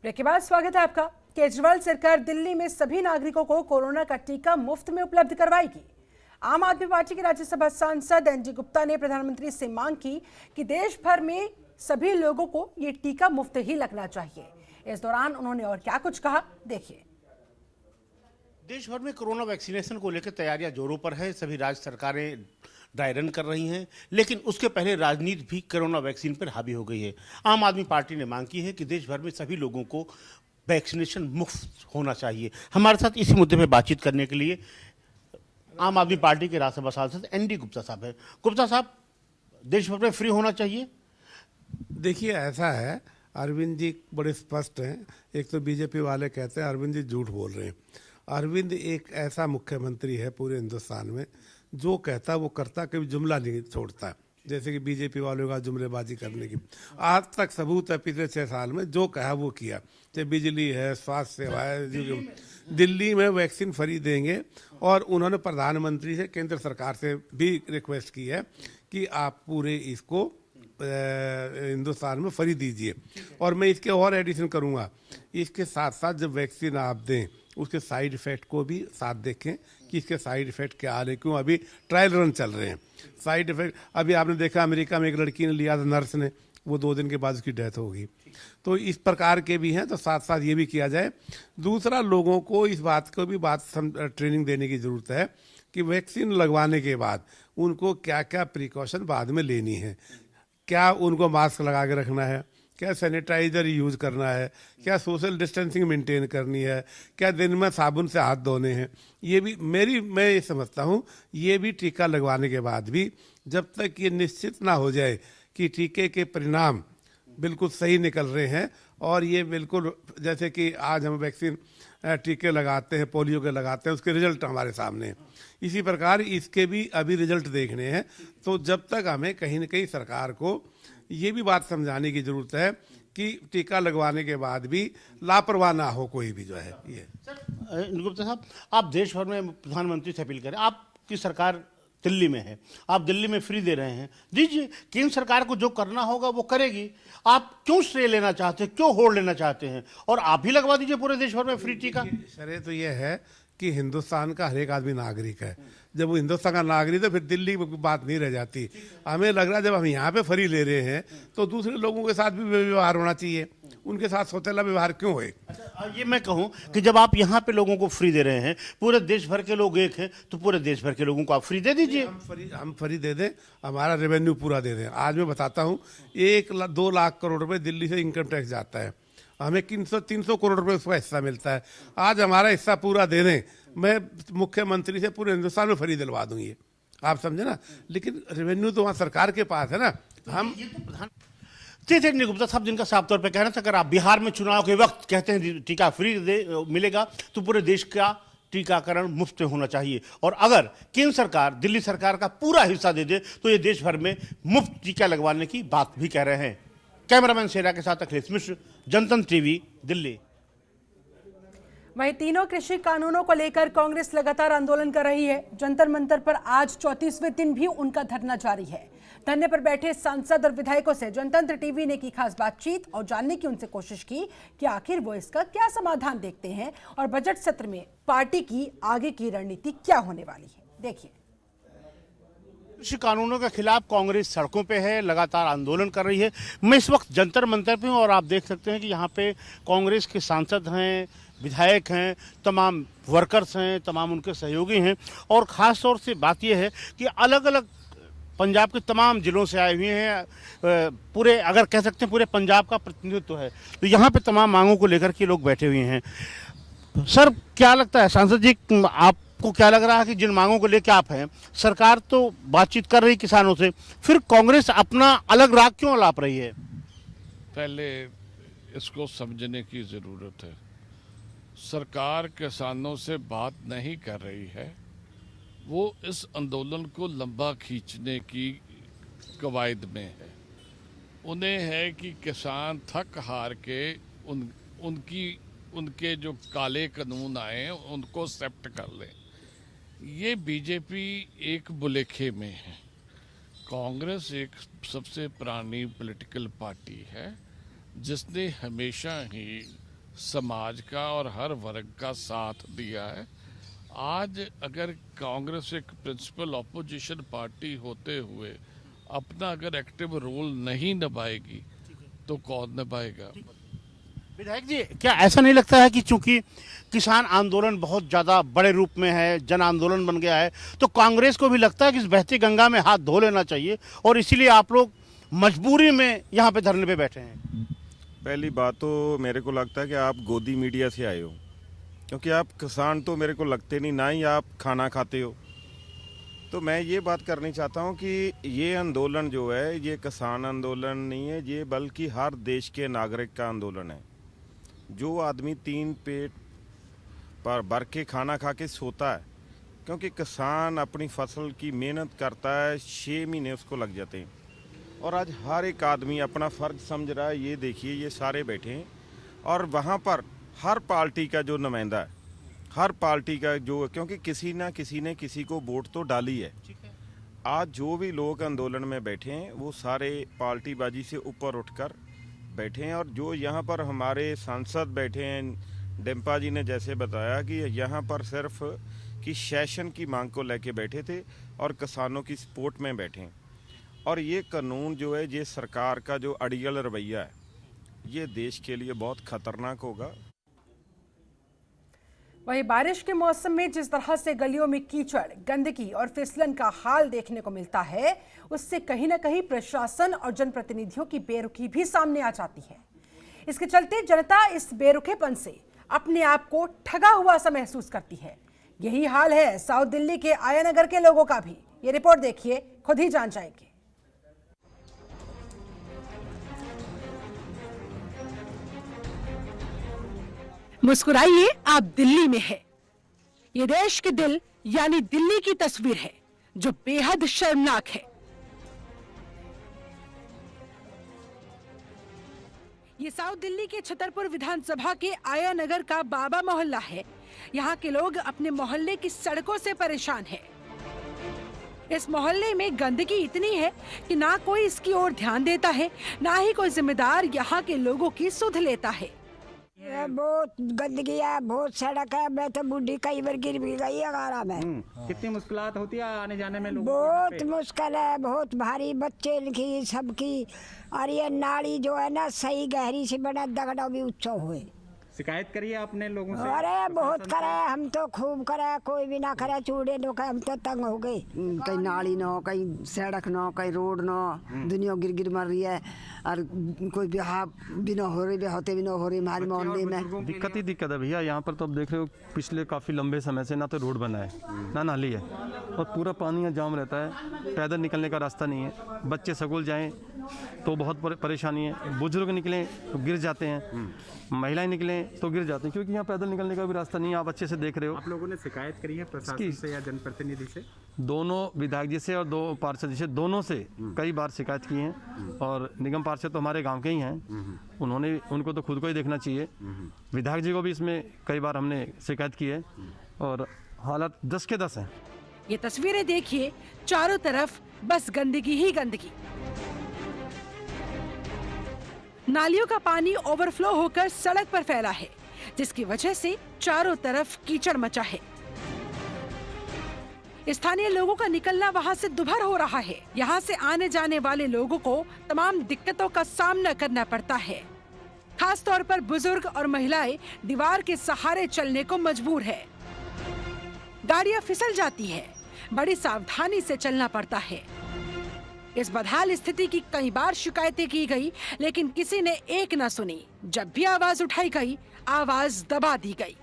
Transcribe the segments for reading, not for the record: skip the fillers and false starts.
Break के बाद स्वागत है आपका। केजरीवाल सरकार दिल्ली में सभी नागरिकों को कोरोना का टीका मुफ्त में उपलब्ध करवाएगी। आम आदमी पार्टी के राज्यसभा सांसद एनडी गुप्ता ने प्रधानमंत्री से मांग की कि देश भर में सभी लोगों को ये टीका मुफ्त ही लगना चाहिए। इस दौरान उन्होंने और क्या कुछ कहा, देखिए। देश भर में कोरोना वैक्सीनेशन को लेकर तैयारियां जोरों पर है। सभी राज्य सरकारें ड्राई रन कर रही हैं, लेकिन उसके पहले राजनीति भी कोरोना वैक्सीन पर हावी हो गई है। आम आदमी पार्टी ने मांग की है कि देश भर में सभी लोगों को वैक्सीनेशन मुफ्त होना चाहिए। हमारे साथ इसी मुद्दे पर बातचीत करने के लिए आम आदमी पार्टी के राज्यसभा सांसद एनडी गुप्ता साहब हैं। गुप्ता साहब, देश भर में फ्री होना चाहिए? देखिए, ऐसा है, अरविंद जी बड़े स्पष्ट हैं। एक तो बीजेपी वाले कहते हैं अरविंद जी झूठ बोल रहे हैं। अरविंद एक ऐसा मुख्यमंत्री है पूरे हिंदुस्तान में, जो कहता वो करता, कभी जुमला नहीं छोड़ता। जैसे कि बीजेपी वालों का जुमलेबाजी करने की आज तक सबूत है। पिछले 6 साल में जो कहा वो किया, चाहे बिजली है, स्वास्थ्य सेवा है। दिल्ली में वैक्सीन फ्री देंगे और उन्होंने प्रधानमंत्री से, केंद्र सरकार से भी रिक्वेस्ट की है कि आप पूरे इसको हिंदुस्तान में फ्री दीजिए। और मैं इसके और एडिशन करूँगा, इसके साथ साथ जब वैक्सीन आप दें उसके साइड इफेक्ट को भी साथ देखें कि इसके साइड इफेक्ट क्या आ रहे, क्यों अभी ट्रायल रन चल रहे हैं। साइड इफेक्ट अभी आपने देखा, अमेरिका में एक लड़की ने लिया था, नर्स ने, वो 2 दिन के बाद उसकी डेथ हो गई। तो इस प्रकार के भी हैं, तो साथ साथ ये भी किया जाए। दूसरा, लोगों को इस बात को भी ट्रेनिंग देने की ज़रूरत है कि वैक्सीन लगवाने के बाद उनको क्या क्या प्रिकॉशन बाद में लेनी है। क्या उनको मास्क लगा के रखना है, क्या सैनिटाइजर यूज़ करना है, क्या सोशल डिस्टेंसिंग मेंटेन करनी है, क्या दिन में साबुन से हाथ धोने हैं। ये भी मैं ये समझता हूँ, ये भी टीका लगवाने के बाद भी जब तक ये निश्चित ना हो जाए कि टीके के परिणाम बिल्कुल सही निकल रहे हैं, और ये बिल्कुल जैसे कि आज हम वैक्सीन टीके लगाते हैं, पोलियो के लगाते हैं, उसके रिजल्ट हमारे सामने हैं, इसी प्रकार इसके भी अभी रिजल्ट देखने हैं। तो जब तक हमें कहीं ना कहीं सरकार को ये भी बात समझाने की जरूरत है कि टीका लगवाने के बाद भी लापरवाह ना हो कोई भी, जो है ये। गुप्ता साहब, आप देश भर में प्रधानमंत्री से अपील करें। आपकी सरकार दिल्ली में है, आप दिल्ली में फ्री दे रहे हैं, दीजिए। केंद्र सरकार को जो करना होगा वो करेगी। आप क्यों श्रेय लेना चाहते हैं, क्यों होड़ लेना चाहते हैं? और आप ही लगवा दीजिए पूरे देश भर में फ्री टीका। श्रेय तो ये है कि हिंदुस्तान का हर एक आदमी नागरिक है। जब वो हिंदुस्तान का नागरिक है, तो फिर दिल्ली की बात नहीं रह जाती। हमें लग रहा है जब हम यहाँ पे फ्री ले रहे हैं तो दूसरे लोगों के साथ भी व्यवहार होना चाहिए। उनके साथ सौतेला व्यवहार क्यों होए? अच्छा, ये मैं कहूँ कि जब आप यहाँ पे लोगों को फ्री दे रहे हैं, पूरे देश भर के लोग एक हैं, तो पूरे देश भर के लोगों को आप फ्री दे दीजिए। हम फ्री दे दें, हमारा रेवेन्यू पूरा दे दें। आज मैं बताता हूँ, 2 लाख करोड़ रुपए दिल्ली से इनकम टैक्स जाता है, हमें 300 करोड़ रुपए उसका हिस्सा मिलता है। आज हमारा हिस्सा पूरा दे दें, मैं मुख्यमंत्री से पूरे हिंदुस्तान में फ्री दिलवा दूंगी, आप समझे ना। लेकिन रेवेन्यू तो वहाँ सरकार के पास है ना। हम एनडी गुप्ता साहब, जिनका साफ तौर पर कहना था, अगर आप बिहार में चुनाव के वक्त कहते हैं टीका फ्री मिलेगा, तो पूरे देश का टीकाकरण मुफ्त होना चाहिए। और अगर केंद्र सरकार दिल्ली सरकार का पूरा हिस्सा दे दे तो ये देश भर में मुफ्त टीका लगवाने की बात भी कह रहे हैं। कैमरामैन शेरा के साथ अखिलेश मिश्र, जनतंत्र टीवी, दिल्ली। वहीं तीनों कृषि कानूनों को लेकर कांग्रेस लगातार आंदोलन कर रही है। जंतर मंतर पर आज 34वें दिन भी उनका धरना जारी है। धरने पर बैठे सांसद और विधायकों से जनतंत्र टीवी ने की खास बातचीत और जानने की उनसे कोशिश की कि आखिर वो इसका क्या समाधान देखते हैं और बजट सत्र में पार्टी की आगे की रणनीति क्या होने वाली है, देखिए। कृषि कानूनों के खिलाफ कांग्रेस सड़कों पे है, लगातार आंदोलन कर रही है। मैं इस वक्त जंतर मंतर पे हूँ और आप देख सकते हैं कि यहाँ पे कांग्रेस के सांसद हैं, विधायक हैं, तमाम वर्कर्स हैं, तमाम उनके सहयोगी हैं। और ख़ास तौर से बात यह है कि अलग अलग पंजाब के तमाम जिलों से आए हुए हैं। पूरे, अगर कह सकते हैं, पूरे पंजाब का प्रतिनिधित्व है। तो यहाँ पे तमाम मांगों को लेकर के लोग बैठे हुए हैं। सर, क्या लगता है सांसद जी, आपको क्या लग रहा है कि जिन मांगों को लेकर आप हैं, सरकार तो बातचीत कर रही किसानों से, फिर कांग्रेस अपना अलग राग क्यों अलाप रही है? पहले इसको समझने की ज़रूरत है। सरकार किसानों से बात नहीं कर रही है, वो इस आंदोलन को लंबा खींचने की कवायद में है। उन्हें है कि किसान थक हार के उनके जो काले कानून आए उनको एक्सेप्ट कर लें। ये बीजेपी एक बुलेखे में है। कांग्रेस एक सबसे पुरानी पॉलिटिकल पार्टी है जिसने हमेशा ही समाज का और हर वर्ग का साथ दिया है। आज अगर कांग्रेस एक प्रिंसिपल ऑपोजिशन पार्टी होते हुए अपना अगर एक्टिव रोल नहीं निभाएगी तो कौन निभाएगा? विधायक जी, क्या ऐसा नहीं लगता है कि चूंकि किसान आंदोलन बहुत ज्यादा बड़े रूप में है, जन आंदोलन बन गया है, तो कांग्रेस को भी लगता है कि इस बहती गंगा में हाथ धो लेना चाहिए और इसीलिए आप लोग मजबूरी में यहाँ पे धरने पे बैठे हैं? पहली बात तो मेरे को लगता है कि आप गोदी मीडिया से आए हो, क्योंकि आप किसान तो मेरे को लगते नहीं, ना ही आप खाना खाते हो। तो मैं ये बात करनी चाहता हूँ कि ये आंदोलन जो है ये किसान आंदोलन नहीं है, ये बल्कि हर देश के नागरिक का आंदोलन है। जो आदमी 3 पेट पर भर के खाना खा के सोता है, क्योंकि किसान अपनी फसल की मेहनत करता है, 6 महीने उसको लग जाते हैं, और आज हर एक आदमी अपना फ़र्ज समझ रहा है। ये देखिए, ये सारे बैठे हैं और वहाँ पर हर पार्टी का जो नुमाइंदा है, हर पार्टी का जो, क्योंकि किसी ना किसी ने किसी को वोट तो डाली है। आज जो भी लोग आंदोलन में बैठे हैं वो सारे पार्टीबाजी से ऊपर उठकर बैठे हैं। और जो यहाँ पर हमारे सांसद बैठे हैं, डिम्पा जी ने जैसे बताया कि यहाँ पर सिर्फ कि सेशन की मांग को लेके बैठे थे और किसानों की सपोर्ट में बैठे हैं। और ये कानून जो है, ये सरकार का जो अड़ियल रवैया है, ये देश के लिए बहुत खतरनाक होगा। वहीं बारिश के मौसम में जिस तरह से गलियों में कीचड़, गंदगी और फिसलन का हाल देखने को मिलता है, उससे कहीं ना कहीं प्रशासन और जनप्रतिनिधियों की बेरुखी भी सामने आ जाती है। इसके चलते जनता इस बेरुखेपन से अपने आप को ठगा हुआ सा महसूस करती है। यही हाल है साउथ दिल्ली के आया नगर के लोगों का भी। ये रिपोर्ट देखिए, खुद ही जान जाएंगे। मुस्कुराइए, आप दिल्ली में है। ये देश के दिल यानी दिल्ली की तस्वीर है जो बेहद शर्मनाक है। ये साउथ दिल्ली के छतरपुर विधानसभा के आया नगर का बाबा मोहल्ला है। यहाँ के लोग अपने मोहल्ले की सड़कों से परेशान हैं। इस मोहल्ले में गंदगी इतनी है कि ना कोई इसकी ओर ध्यान देता है, ना ही कोई जिम्मेदार यहाँ के लोगों की सुध लेता है। बहुत गंदगी है, बहुत सड़क है। मैं तो बूढ़ी कई बार गिर भी गई है गारा में। कितनी मुश्किलात होती है आने जाने में लोगों बहुत मुश्किल है, बहुत भारी, बच्चे की सबकी। और ये नाली जो है ना, सही गहरी से बना, दगड़ा भी उत्सव हुए। शिकायत करिए आपने लोगों से? अरे बहुत करे, हम तो खूब करे, कोई भी ना करे, चूड़े नो, हम तो तंग हो गए। कहीं नाली ना हो, कहीं सड़क ना हो, कहीं रोड ना हो, दुनिया गिर गिर मर रही है। और कोई ब्याह भी ना हो रही, ब्याह होते भी ना हो रही हमारे मोहल्ले में। दिक्कत ही दिक्कत है भैया। यहाँ पर तो अब देख रहे हो, पिछले काफ़ी लंबे समय से ना तो रोड बना है, ना नाली है, और पूरा पानी यहाँ जाम रहता है। पैदल निकलने का रास्ता नहीं है। बच्चे स्कूल जाएं तो बहुत परेशानी है। बुजुर्ग निकलें तो गिर जाते हैं, महिलाएं निकलें तो गिर जाते हैं, क्योंकि यहाँ पैदल निकलने का भी रास्ता नहीं है। आप अच्छे से देख रहे हो। आप लोगों ने शिकायत करी है प्रशासन से या जनप्रतिनिधि से? दोनों विधायक जी से और 2 पार्षद जी से, दोनों से कई बार शिकायत की है। और निगम पार्षद तो हमारे गांव के ही हैं, उनको तो खुद को ही देखना चाहिए। विधायक जी को भी इसमें कई बार हमने शिकायत की है और हालात 10 के 10 हैं। ये तस्वीरें देखिए, चारों तरफ बस गंदगी ही गंदगी। नालियों का पानी ओवरफ्लो होकर सड़क पर फैला है, जिसकी वजह से चारों तरफ कीचड़ मचा है। स्थानीय लोगों का निकलना वहां से दुभर हो रहा है। यहाँ से आने जाने वाले लोगों को तमाम दिक्कतों का सामना करना पड़ता है। खास तौर पर बुजुर्ग और महिलाएं दीवार के सहारे चलने को मजबूर है। गाड़ियां फिसल जाती है, बड़ी सावधानी से चलना पड़ता है। इस बदहाल स्थिति की कई बार शिकायतें की गई, लेकिन किसी ने एक न सुनी। जब भी आवाज उठाई गई, आवाज दबा दी गई।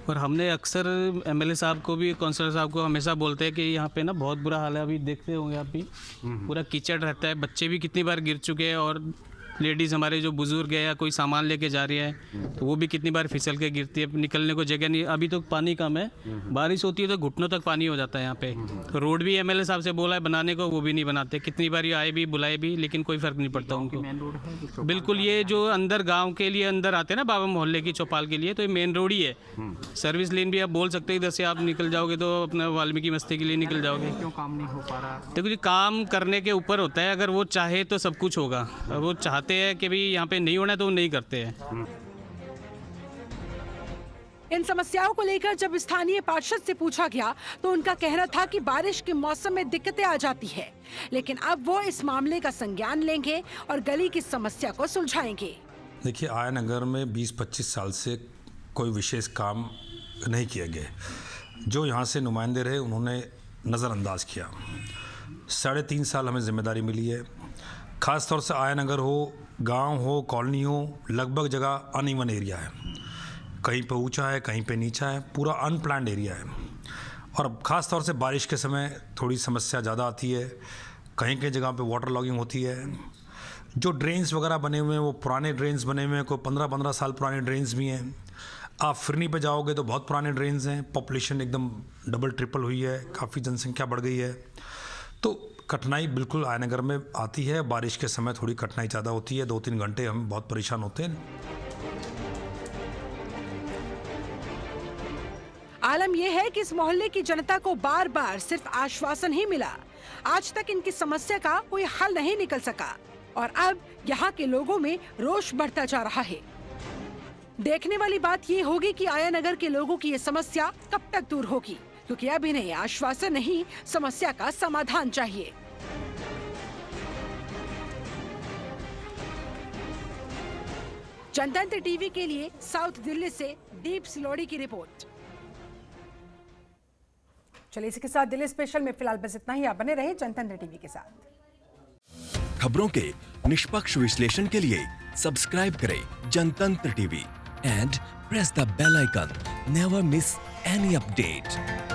और हमने अक्सर एमएलए साहब को भी, काउंसलर साहब को हमेशा बोलते हैं कि यहाँ पे ना बहुत बुरा हाल है। अभी देखते होंगे आप भी, पूरा कीचड़ रहता है। बच्चे भी कितनी बार गिर चुके हैं, और लेडीज़ हमारे जो बुजुर्ग है या कोई सामान लेके जा रही है तो वो भी कितनी बार फिसल के गिरती है। निकलने को जगह नहीं। अभी तो पानी कम है, बारिश होती है तो घुटनों तक पानी हो जाता है यहाँ पे। तो रोड भी एमएलए साहब से बोला है बनाने को, वो भी नहीं बनाते। कितनी बार ये आए भी, बुलाए भी, लेकिन कोई फर्क नहीं पड़ता उनको। बिल्कुल, ये जो अंदर गाँव के लिए अंदर आते हैं ना, बाबा मोहल्ले की चौपाल के लिए, तो ये मेन रोड ही है। सर्विस लेन भी आप बोल सकते हैं, इधर से आप निकल जाओगे तो अपना वाल्मीकि मस्ती के लिए निकल जाओगे। क्यों काम नहीं हो पा रहा? देखो जी, काम करने के ऊपर होता है। अगर वो चाहे तो सब कुछ होगा। वो चाहते हैं कि भाई यहाँ पे नहीं होना है तो वो नहीं करते हैं। इन समस्याओं को लेकर जब स्थानीय पार्षद से पूछा गया तो उनका कहना था कि बारिश के मौसम में दिक्कतें आ जाती है, लेकिन अब वो इस मामले का संज्ञान लेंगे और गली की समस्या को सुलझाएंगे। देखिए, आया नगर में 20-25 साल से कोई विशेष काम नहीं किया गया। जो यहाँ से नुमाइंदे रहे उन्होंने नज़रअंदाज किया। 3.5 साल हमें जिम्मेदारी मिली है। ख़ास तौर से आया नगर हो, गांव हो, कॉलोनी हो, लगभग जगह अनइवन एरिया है। कहीं पे ऊंचा है, कहीं पे नीचा है, पूरा अनप्लान्ड एरिया है। और ख़ास तौर से बारिश के समय थोड़ी समस्या ज़्यादा आती है। कहीं कहीं जगह पे वाटर लॉगिंग होती है। जो ड्रेन्स वगैरह बने हुए हैं वो पुराने ड्रेन्स बने हुए हैं, कोई 15-15 साल पुराने ड्रेन्स भी हैं। आप फिरनी पे जाओगे तो बहुत पुराने ड्रेन्स हैं। पॉपुलेशन एकदम डबल ट्रिपल हुई है, काफ़ी जनसंख्या बढ़ गई है, तो कठिनाई बिल्कुल आया नगर में आती है। बारिश के समय थोड़ी कठिनाई ज़्यादा होती है, 2-3 घंटे हम बहुत परेशान होते हैं। आलम यह है कि इस मोहल्ले की जनता को बार बार सिर्फ आश्वासन ही मिला। आज तक इनकी समस्या का कोई हल नहीं निकल सका और अब यहाँ के लोगों में रोष बढ़ता जा रहा है। देखने वाली बात ये होगी कि आया नगर के लोगों की ये समस्या कब तक दूर होगी, क्योंकि अब इन्हें आश्वासन नहीं, समस्या का समाधान चाहिए। जनतंत्र टीवी के लिए साउथ दिल्ली से दीप सिलोड़ी की रिपोर्ट। चलिए, इसी के साथ दिल्ली स्पेशल में फिलहाल बस इतना ही। आप बने रहे जनतंत्र टीवी के साथ। खबरों के निष्पक्ष विश्लेषण के लिए सब्सक्राइब करें Jantantra TV and press the bell icon. Never miss any update.